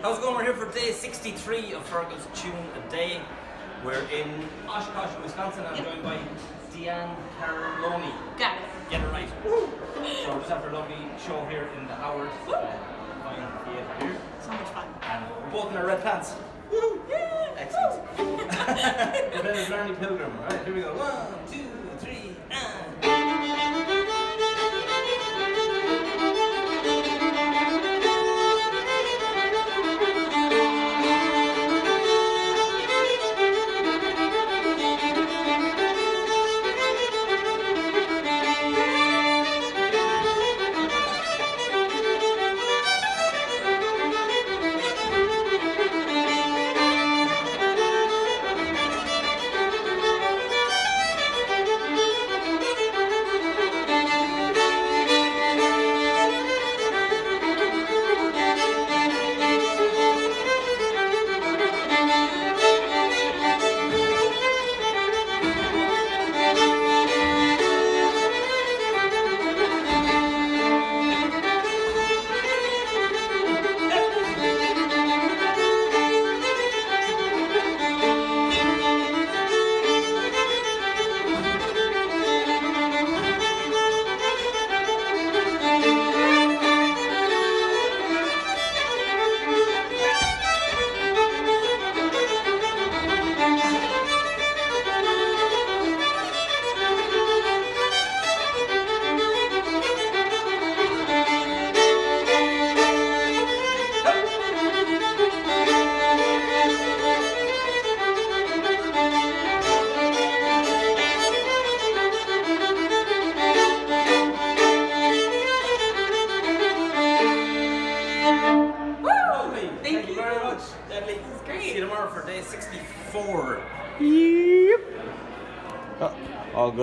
How's it going? We're here for day 63 of Fergal's Tune a Day. We're in Oshkosh, Wisconsin. I'm joined by Deanne Carloni. Got it. Get it right. So we're just after a lovely show here in the Howard Fine Theatre here. So much fun. And we're both in our red pants. Woo! Yeah. Excellent. It's been a Blarney Pilgrim. Alright, here we go. 1, 2, 3, and... Thank you very much, Deadly. This is great. See you tomorrow for day 64. Yep. Oh, all good.